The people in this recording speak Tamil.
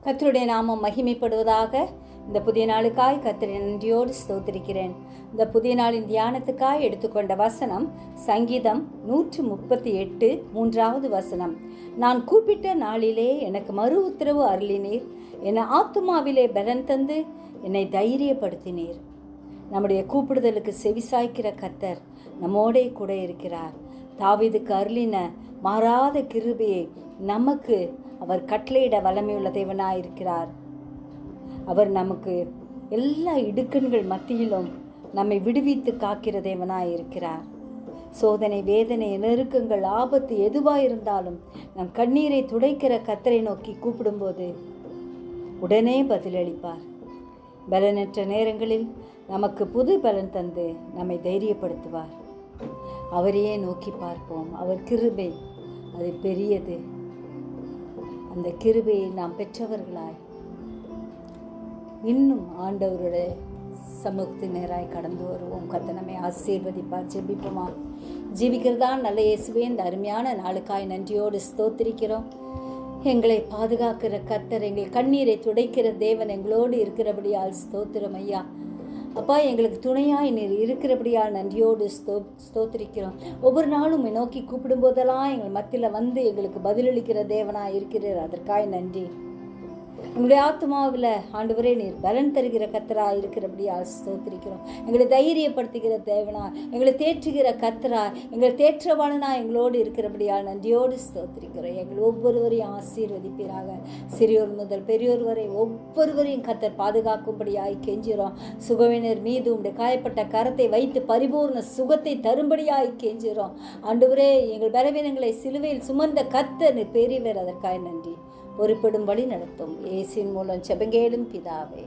கர்த்தருடைய நாமம் மகிமைப்படுவதாக. இந்த புதிய நாளுக்காய் கர்த்தரை நன்றியோடு ஸ்தோத்திரிக்கிறேன். இந்த புதிய நாளின் தியானத்துக்காய் எடுத்துக்கொண்ட வசனம் சங்கீதம் 138 3வது வசனம். நான் கூப்பிட்ட நாளிலே எனக்கு மறு உத்தரவு அருளினீர், என் ஆத்துமாவிலே பலன் தந்து என்னை தைரியப்படுத்தினீர். நம்முடைய கூப்பிடுதலுக்கு செவிசாய்க்கிற கர்த்தர் நம்மோடே கூட இருக்கிறார். தாவீதுக்கு அருளின மாறாத கிருபையை நமக்கு அவர் கட்டளையிட வல்லமையுள்ள தேவனாயிருக்கிறார். அவர் நமக்கு எல்லா இடுக்கண்கள் மத்தியிலும் நம்மை விடுவித்து காக்கிற தேவனாயிருக்கிறார். சோதனை, வேதனை, நெருக்கங்கள், ஆபத்து எதுவாயிருந்தாலும் நம் கண்ணீரை துடைக்கிற கர்த்தரை நோக்கி கூப்பிடும்போது உடனே பதிலளிப்பார். பலனற்ற நேரங்களில் நமக்கு புது பலன் தந்து நம்மை தைரியப்படுத்துவார். அவரையே நோக்கி பார்ப்போம். அவர் கிருபை அது பெரியது. அந்த கிருபையை நாம் பெற்றவர்களாய் இன்னும் ஆண்டவருடைய சமூகத்தின் நேராய் கடந்து வருவோம். கர்த்தர் நம்மை ஆசீர்வதிப்பார். ஜெபிப்போமா. ஜீவிக்கிறதா நல்ல இயேசுவே, இந்த அருமையான நாளுக்காய் நன்றியோடு ஸ்தோத்திரிக்கிறோம். எங்களை பாதுகாக்கிற கர்த்தர், எங்கள் கண்ணீரை துடைக்கிற தேவன் எங்களோடு இருக்கிறபடியால் ஸ்தோத்திரம் ஐயா. அப்பா, எங்களுக்கு துணையாய் நீர் இருக்கிறபடியால் நன்றியோடு ஸ்தோத்திரிக்கிறோம். ஒவ்வொரு நாளும் நோக்கி கூப்பிடும் போதெல்லாம் எங்கள் மத்தியில் வந்து எங்களுக்கு பதிலளிக்கிற தேவனாய் இருக்கிறார். அதற்காக நன்றி. எங்களுடைய ஆத்மாவில் ஆண்டவரே நீர் பலன் தருகிற கர்த்தரா இருக்கிறபடியால் ஸ்தோத்திரிக்கிறோம். எங்களை தைரியப்படுத்துகிற தேவனா, எங்களை தேற்றுகிற கர்த்தரா, எங்களை தேற்றவாளனா எங்களோடு இருக்கிறபடியால் நன்றியோடு ஸ்தோத்திரிக்கிறோம். எங்கள் ஒவ்வொருவரையும் ஆசீர்வதிப்பீராக. சிறியோர் முதல் பெரியோர் வரை ஒவ்வொருவரையும் கர்த்தர் பாதுகாக்கும்படியாய் கெஞ்சுகிறோம். சுகவினர் மீது உடைய காயப்பட்ட கரத்தை வைத்து பரிபூர்ண சுகத்தை தரும்படியாய் கெஞ்சுகிறோம். ஆண்டவரே, எங்கள் பலவீனங்களை சிலுவையில் சுமந்த கர்த்தர் நீர் பெரியவர். அதற்காக நன்றி. பொறுப்படும் வழி நடத்தும் இயேசுவின் மூலம் ஜெபங்கேளும் பிதாவே,